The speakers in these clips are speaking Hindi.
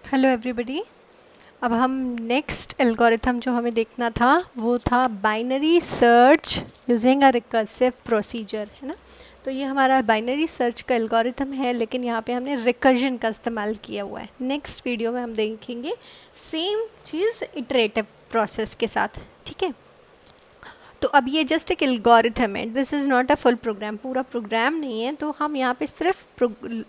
Hello everybody. अब हम नेक्स्ट एल्गोरिथम जो हमें देखना था वो था binary search using a recursive procedure, है ना। तो ये हमारा बाइनरी सर्च का एल्गोरिथम है, लेकिन यहाँ पे हमने रिकर्जन का इस्तेमाल किया हुआ है। नेक्स्ट वीडियो में हम देखेंगे सेम चीज़ इटरेटिव प्रोसेस के साथ, ठीक है। तो अब ये जस्ट एक एल्गोरिथम है, this is not a full program, पूरा प्रोग्राम नहीं है। तो हम यहाँ पे सिर्फ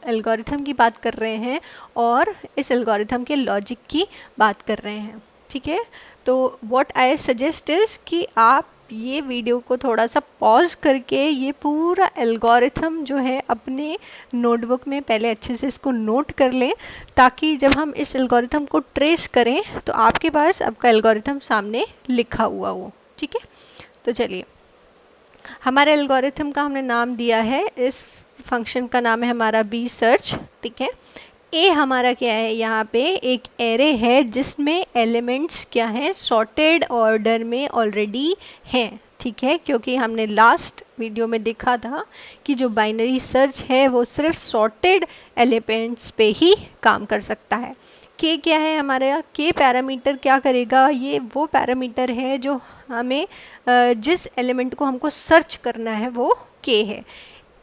एल्गोरिथम की बात कर रहे हैं और इस एल्गोरिथम के लॉजिक की बात कर रहे हैं, ठीक है। तो व्हाट आई सजेस्ट इज़ कि आप ये वीडियो को थोड़ा सा पॉज करके ये पूरा एल्गोरिथम जो है अपने नोटबुक में पहले अच्छे से इसको नोट कर लें, ताकि जब हम इस एल्गोरिथम को ट्रेस करें तो आपके पास आपका एल्गोरिथम सामने लिखा हुआ हो, ठीक है। तो चलिए, हमारे एल्गोरिथम का हमने नाम दिया है, इस फंक्शन का नाम है हमारा बी सर्च, ठीक है। ए हमारा क्या है, यहाँ पे एक एरे है जिसमें एलिमेंट्स क्या हैं, सॉर्टेड ऑर्डर में ऑलरेडी हैं, ठीक है। क्योंकि हमने लास्ट वीडियो में देखा था कि जो बाइनरी सर्च है वो सिर्फ सॉर्टेड एलिमेंट्स पे ही काम कर सकता है। के क्या है हमारा, के पैरामीटर क्या करेगा, ये वो पैरामीटर है जो हमें जिस एलिमेंट को हमको सर्च करना है वो के है।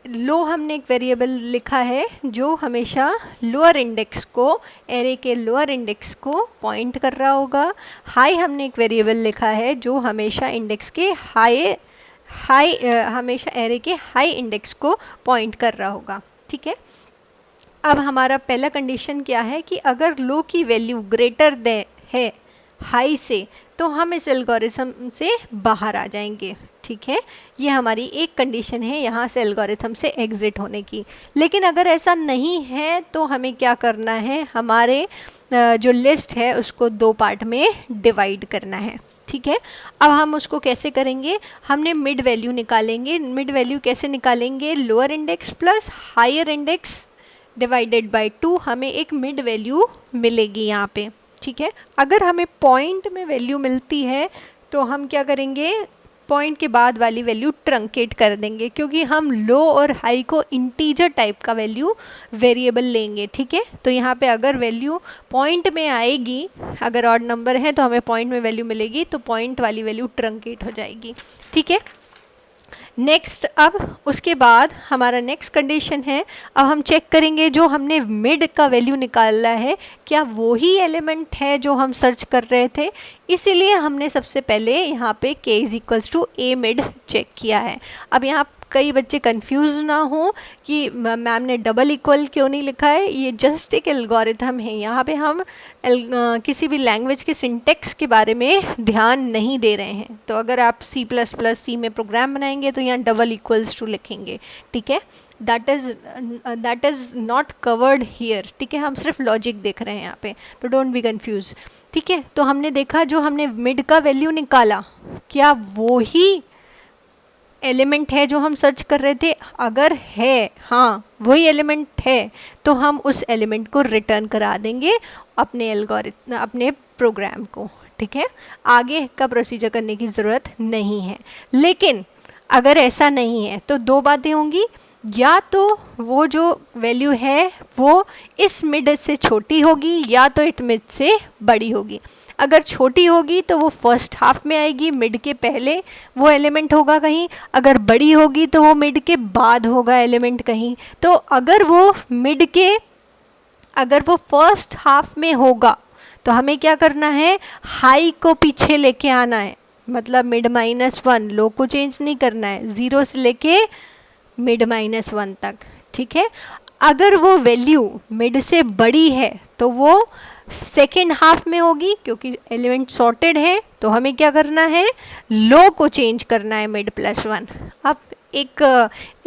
लो हमने एक वेरिएबल लिखा है जो हमेशा लोअर इंडेक्स को, एरे के लोअर इंडेक्स को पॉइंट कर रहा होगा। हाई हमने एक वेरिएबल लिखा है जो हमेशा इंडेक्स के हमेशा एरे के हाई इंडेक्स को पॉइंट कर रहा होगा, ठीक है। अब हमारा पहला कंडीशन क्या है कि अगर लो की वैल्यू ग्रेटर दे है हाई से, तो हम इस एल्गोरिथम से बाहर आ जाएंगे, ठीक है। ये हमारी एक कंडीशन है यहाँ से एल्गोरिथम से एग्ज़िट होने की। लेकिन अगर ऐसा नहीं है तो हमें क्या करना है, हमारे जो लिस्ट है उसको दो पार्ट में डिवाइड करना है, ठीक है। अब हम उसको कैसे करेंगे, हमने मिड वैल्यू निकालेंगे। मिड वैल्यू कैसे निकालेंगे, lower index plus higher index divided by 2, हमें एक मिड वैल्यू मिलेगी यहाँ पे, ठीक है। अगर हमें पॉइंट में वैल्यू मिलती है तो हम क्या करेंगे, पॉइंट के बाद वाली वैल्यू ट्रंकेट कर देंगे, क्योंकि हम लो और हाई को इंटीजर टाइप का वैल्यू वेरिएबल लेंगे, ठीक है। तो यहाँ पे अगर वैल्यू पॉइंट में आएगी, अगर ऑड नंबर है तो हमें पॉइंट में वैल्यू मिलेगी, तो पॉइंट वाली वैल्यू ट्रंकेट हो जाएगी, ठीक है। नेक्स्ट, अब उसके बाद हमारा नेक्स्ट कंडीशन है, अब हम चेक करेंगे जो हमने मिड का वैल्यू निकाला है क्या वो ही एलिमेंट है जो हम सर्च कर रहे थे। इसीलिए हमने सबसे पहले यहाँ पे k is equals to a mid check किया है। अब यहाँ कई बच्चे कंफ्यूज ना हो कि मैम ने डबल इक्वल क्यों नहीं लिखा है, ये जस्ट एक एल्गोरिथम है। यहाँ पे हम किसी भी लैंग्वेज के सिंटेक्स के बारे में ध्यान नहीं दे रहे हैं। तो अगर आप C++ में प्रोग्राम बनाएंगे तो यहाँ डबल इक्वल्स टू लिखेंगे, ठीक है। That is not covered here, ठीक है। हम सिर्फ लॉजिक देख रहे हैं यहाँ पे, तो डोंट बी कंफ्यूज, ठीक है। तो हमने देखा जो हमने मिड का वैल्यू निकाला, क्या वो ही एलिमेंट है जो हम सर्च कर रहे थे। अगर है, हाँ वही एलिमेंट है, तो हम उस एलिमेंट को रिटर्न करा देंगे अपने एल्गोरिथम, अपने प्रोग्राम को, ठीक है। आगे का प्रोसीजर करने की ज़रूरत नहीं है। लेकिन अगर ऐसा नहीं है तो दो बातें होंगी, या तो वो जो वैल्यू है वो इस मिड से छोटी होगी या तो इट मिड से बड़ी होगी। अगर छोटी होगी तो वो फर्स्ट हाफ में आएगी, मिड के पहले वो एलिमेंट होगा कहीं। अगर बड़ी होगी तो वो मिड के बाद होगा एलिमेंट कहीं। तो अगर वो फर्स्ट हाफ में होगा तो हमें क्या करना है, हाई को पीछे लेके आना है, मतलब मिड -1, लो को चेंज नहीं करना है, 0 से लेके मिड -1 तक, ठीक है। अगर वो वैल्यू मिड से बड़ी है तो वो सेकेंड हाफ में होगी, क्योंकि एलिमेंट सॉर्टेड है, तो हमें क्या करना है, लो को चेंज करना है मिड +1। अब एक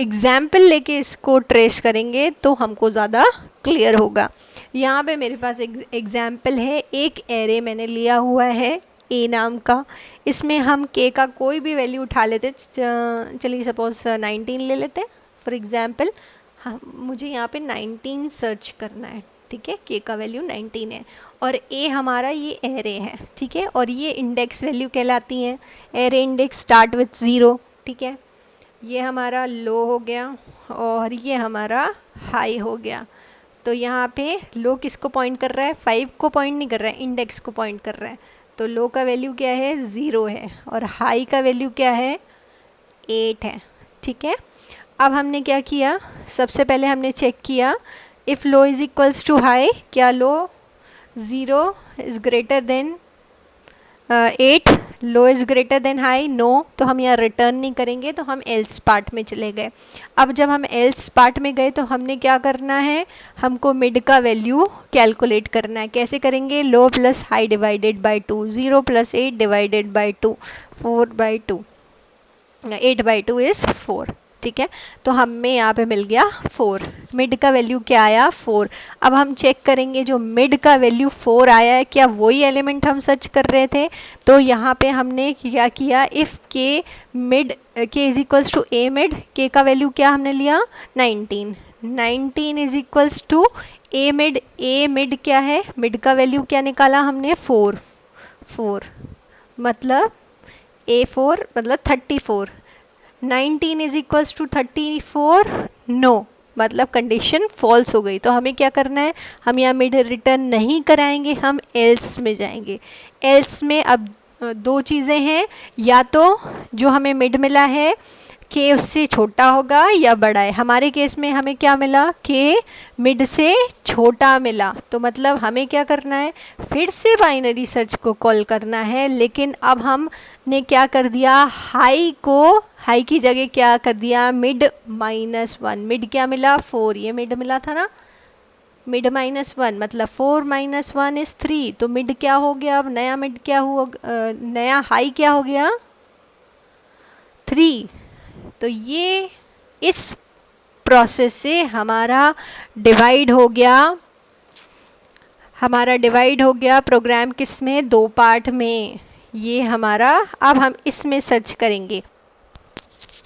एग्जाम्पल लेके इसको ट्रेस करेंगे तो हमको ज़्यादा क्लियर होगा। यहाँ पे मेरे पास एक एग्जाम्पल है, एक एरे मैंने लिया हुआ है ए नाम का, इसमें हम के का कोई भी वैल्यू उठा लेते, चलिए सपोज 19 ले लेते हैं फॉर एग्जाम्पल। हाँ, मुझे यहाँ पे 19 सर्च करना है, ठीक है। के का वैल्यू 19 है और ए हमारा ये एरे है, ठीक है। और ये इंडेक्स वैल्यू कहलाती हैं, एरे इंडेक्स स्टार्ट विथ 0, ठीक है। ये हमारा लो हो गया और ये हमारा हाई हो गया। तो यहाँ पे लो किसको पॉइंट कर रहा है, 5 को पॉइंट नहीं कर रहा है, इंडेक्स को पॉइंट कर रहा है। तो लो का वैल्यू क्या है, 0 है, और हाई का वैल्यू क्या है, 8 है। ठीक है, अब हमने क्या किया, सबसे पहले हमने चेक किया if low is equals to high, क्या low 0 is greater than 8, low is greater than high, no. तो हम यहाँ रिटर्न नहीं करेंगे, तो हम एल्स पार्ट में चले गए। अब जब हम एल्स पार्ट में गए तो हमने क्या करना है, हमको मिड का वैल्यू कैलकुलेट करना है। कैसे करेंगे, low plus high divided by 2, 0 plus 8 divided by 2, 4/2, 8/2 is 4। ठीक है, तो हमें यहाँ पे मिल गया 4, मिड का वैल्यू क्या आया, 4। अब हम चेक करेंगे जो मिड का वैल्यू 4 आया है, क्या वही एलिमेंट हम सर्च कर रहे थे। तो यहाँ पे हमने क्या किया, if k mid k is equals to a mid, k का वैल्यू क्या हमने लिया, 19, 19 is equals to a mid, a mid क्या है, मिड का वैल्यू क्या निकाला हमने, 4, 4 मतलब A4 मतलब 34, 19 इज इक्वल्स टू 34, नो मतलब कंडीशन फॉल्स हो गई। तो हमें क्या करना है, हम यहाँ मिड रिटर्न नहीं कराएंगे, हम एल्स में जाएंगे। एल्स में अब दो चीज़ें हैं, या तो जो हमें मिड मिला है के उससे छोटा होगा या बड़ा है। हमारे केस में हमें क्या मिला, के मिड से छोटा मिला, तो मतलब हमें क्या करना है, फिर से बाइनरी सर्च को कॉल करना है। लेकिन अब हमने क्या कर दिया, हाई को, हाई की जगह क्या कर दिया, मिड -1, मिड क्या मिला, 4, ये मिड मिला था ना, मिड -1 मतलब 4 - 1 इज़ 3, तो मिड क्या हो गया, अब नया मिड क्या हुआ, नया हाई क्या हो गया, 3। तो ये इस प्रोसेस से हमारा डिवाइड हो गया प्रोग्राम किस में, 2 पार्ट में। ये हमारा, अब हम इसमें सर्च करेंगे।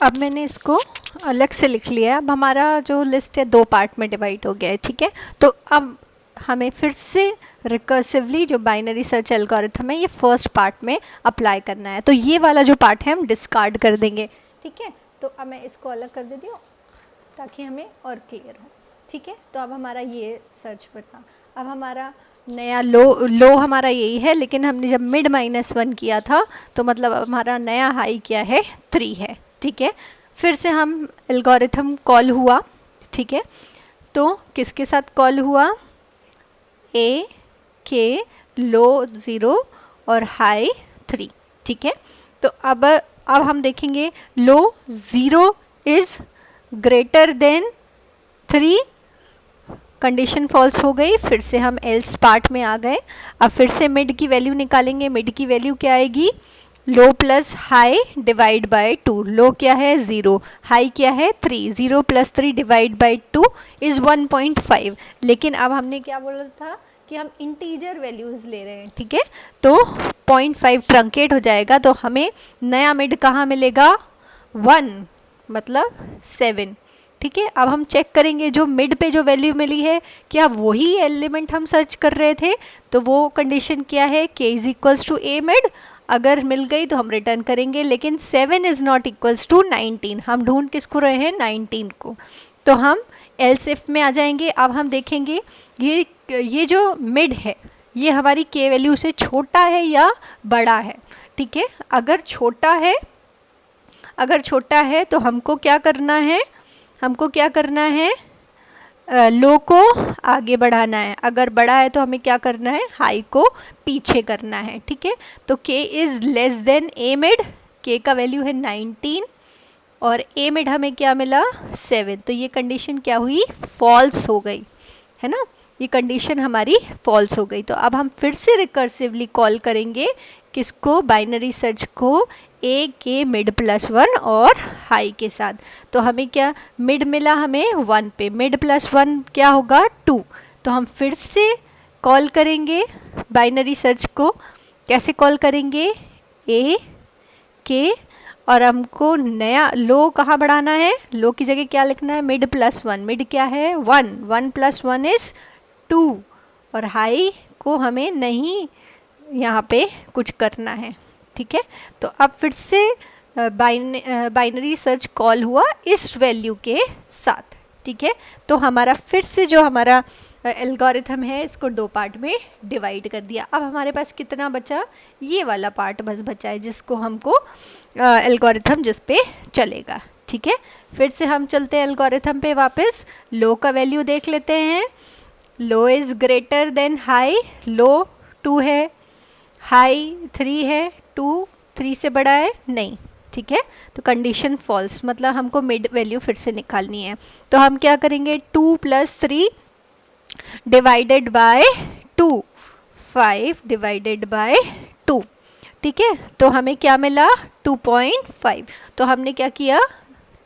अब मैंने इसको अलग से लिख लिया। अब हमारा जो लिस्ट है 2 पार्ट में डिवाइड हो गया है। ठीक है, तो अब हमें फिर से रिकर्सिवली जो बाइनरी सर्च एल्गोरिथम है ये फर्स्ट पार्ट में अप्लाई करना है। तो ये वाला जो पार्ट है हम डिस्कार्ड कर देंगे। ठीक है, तो अब मैं इसको अलग कर देती हूँ ताकि हमें और क्लियर हो। ठीक है, तो अब हमारा ये सर्च पर था। अब हमारा नया लो हमारा यही है, लेकिन हमने जब मिड -1 किया था तो मतलब हमारा नया हाई क्या है, 3 है। ठीक है, फिर से हम एल्गोरिथम कॉल हुआ। ठीक है, तो किसके साथ कॉल हुआ, ए के लो 0 और हाई 3। ठीक है, तो अब हम देखेंगे low 0 is greater than 3, condition false हो गई। फिर से हम एल्स पार्ट में आ गए। अब फिर से मिड की वैल्यू निकालेंगे। मिड की वैल्यू क्या आएगी, लो प्लस हाई डिवाइड बाय 2। लो क्या है, 0, हाई क्या है, 3, 0 प्लस 3 डिवाइड बाय 2 इज़ 1.5। लेकिन अब हमने क्या बोला था कि हम इंटीजर वैल्यूज़ ले रहे हैं। ठीक है, तो 0.5 ट्रंकेट हो जाएगा, तो हमें नया मिड कहाँ मिलेगा, 1 मतलब 7। ठीक है, अब हम चेक करेंगे जो मिड पे जो वैल्यू मिली है क्या वही एलिमेंट हम सर्च कर रहे थे। तो वो कंडीशन क्या है, k is equals to a mid, अगर मिल गई तो हम रिटर्न करेंगे। लेकिन 7 इज़ नॉट इक्वल्स टू 19, हम ढूंढ किसको रहे हैं, 19 को। तो हम एल्स इफ में आ जाएंगे। अब हम देखेंगे ये जो मिड है ये हमारी के वैल्यू से छोटा है या बड़ा है। ठीक है, अगर छोटा है तो हमको क्या करना है, लो को आगे बढ़ाना है। अगर बड़ा है तो हमें क्या करना है, हाई को पीछे करना है। ठीक है, तो के is less than A mid, k का वैल्यू है 19 और ए मिड हमें क्या मिला, 7। तो ये कंडीशन क्या हुई, फॉल्स हो गई है ना, ये कंडीशन हमारी फॉल्स हो गई। तो अब हम फिर से रिकर्सिवली कॉल करेंगे किसको, बाइनरी सर्च को, ए के मिड +1 और हाई के साथ। तो हमें क्या मिड मिला, हमें 1 पे, मिड +1 क्या होगा, 2। तो हम फिर से कॉल करेंगे बाइनरी सर्च को। कैसे कॉल करेंगे, ए के, और हमको नया लो कहाँ बढ़ाना है, लो की जगह क्या लिखना है, मिड +1, मिड क्या है 1, 1 + 1 इज़ 2, और हाई को हमें नहीं यहाँ पे कुछ करना है। ठीक है, तो अब फिर से बाइनरी सर्च कॉल हुआ इस वैल्यू के साथ। ठीक है, तो हमारा फिर से जो हमारा एल्गोरिथम है इसको 2 पार्ट में डिवाइड कर दिया। अब हमारे पास कितना बचा, ये वाला पार्ट बस बचा है जिसको हमको एल्गोरिथम जिस पे चलेगा। ठीक है, फिर से हम चलते हैं एल्गोरिथम पे वापस। लो का वैल्यू देख लेते हैं। Low is greater than high, लो 2 है, हाई 3 है, 2 3 से बड़ा है नहीं। ठीक है, तो कंडीशन फॉल्स, मतलब हमको मिड वैल्यू फिर से निकालनी है। तो हम क्या करेंगे, 2 + 3 डिवाइडेड बाय 2, 5 डिवाइडेड बाय 2। ठीक है, तो हमें क्या मिला 2.5। तो हमने क्या किया,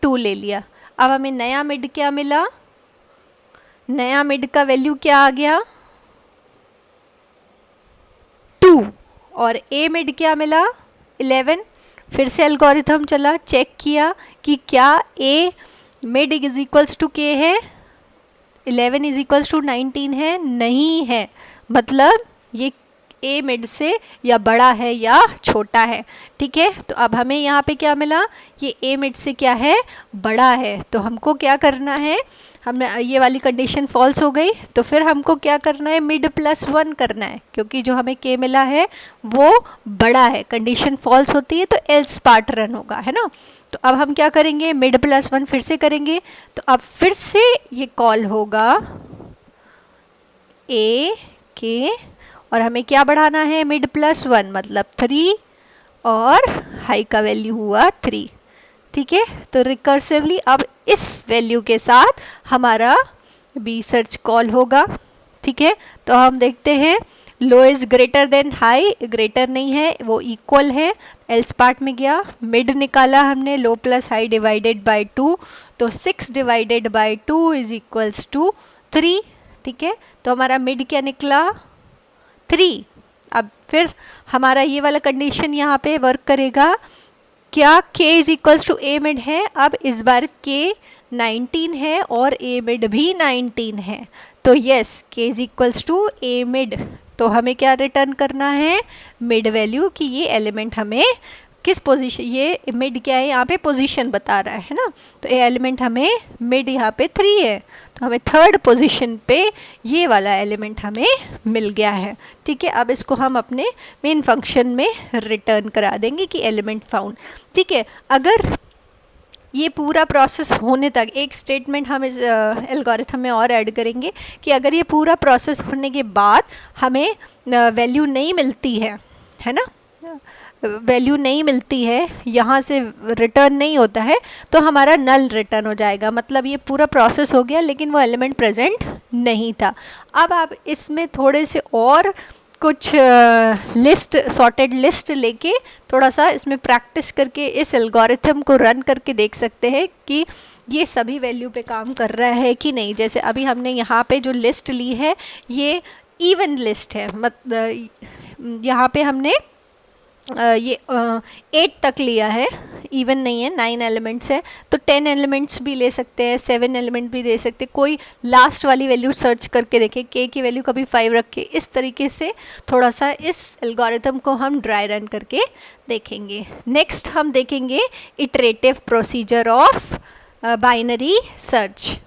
2 ले लिया। अब हमें नया मिड क्या मिला, नया मिड का वैल्यू क्या आ गया 2, और ए मिड क्या मिला 11। फिर से एल्गोरिथम चला, चेक किया कि क्या ए मिड इज इक्वल्स टू के है, 11 इज इक्वल्स टू 19 है, नहीं है, मतलब ये ए मिड से या बड़ा है या छोटा है। ठीक है, तो अब हमें यहाँ पे क्या मिला, ये ए मिड से क्या है, बड़ा है। तो हमको क्या करना है, हमने ये वाली कंडीशन फॉल्स हो गई, तो फिर हमको क्या करना है, मिड +1 करना है, क्योंकि जो हमें के मिला है वो बड़ा है। कंडीशन फॉल्स होती है तो एल्स पार्ट रन होगा, है ना। तो अब हम क्या करेंगे, मिड +1 फिर से करेंगे। तो अब फिर से ये कॉल होगा ए के, और हमें क्या बढ़ाना है, मिड +1 मतलब 3, और हाई का वैल्यू हुआ 3। ठीक है, तो रिकर्सिवली अब इस वैल्यू के साथ हमारा बी सर्च कॉल होगा। ठीक है, तो हम देखते हैं low is greater than high, greater नहीं है, वो इक्वल है, एल्स पार्ट में गया। मिड निकाला हमने, लो + हाई डिवाइडेड बाय 2, तो 6 divided by 2 is equals to 3। ठीक है, तो हमारा मिड क्या निकला 3। अब फिर हमारा ये वाला कंडीशन यहाँ पे वर्क करेगा, क्या k is equals to a mid है। अब इस बार k 19 है और ए मिड भी 19 है, तो yes k is equals to a mid. तो हमें क्या रिटर्न करना है, मिड वैल्यू, कि ये एलिमेंट हमें किस पोजीशन, ये मिड क्या है यहाँ पे पोजीशन बता रहा है ना, तो ये एलिमेंट हमें मिड यहाँ पे 3 है, तो हमें 3rd पोजीशन पे ये वाला एलिमेंट हमें मिल गया है। ठीक है, अब इसको हम अपने मेन फंक्शन में रिटर्न करा देंगे कि एलिमेंट फाउंड। ठीक है, अगर ये पूरा प्रोसेस होने तक एक स्टेटमेंट हम इस एल्गोरिथम में और ऐड करेंगे कि अगर ये पूरा प्रोसेस होने के बाद हमें वैल्यू नहीं मिलती है ना, वैल्यू नहीं मिलती है, यहाँ से रिटर्न नहीं होता है, तो हमारा नल रिटर्न हो जाएगा, मतलब ये पूरा प्रोसेस हो गया लेकिन वो एलिमेंट प्रेजेंट नहीं था। अब आप इसमें थोड़े से और कुछ लिस्ट, सॉर्टेड लिस्ट लेके थोड़ा सा इसमें प्रैक्टिस करके इस एल्गोरिथम को रन करके देख सकते हैं कि ये सभी वैल्यू पे काम कर रहा है कि नहीं। जैसे अभी हमने यहाँ पे जो लिस्ट ली है ये इवन लिस्ट है, मतलब यहाँ पे हमने ये 8 तक लिया है, इवन नहीं है, 9 एलिमेंट्स है, तो 10 एलिमेंट्स भी ले सकते हैं, 7 एलिमेंट भी दे सकते हैं। कोई लास्ट वाली वैल्यू सर्च करके देखें, के की वैल्यू कभी 5 रखे, इस तरीके से थोड़ा सा इस एल्गोरिथम को हम ड्राई रन करके देखेंगे। नेक्स्ट हम देखेंगे iterative procedure of binary search.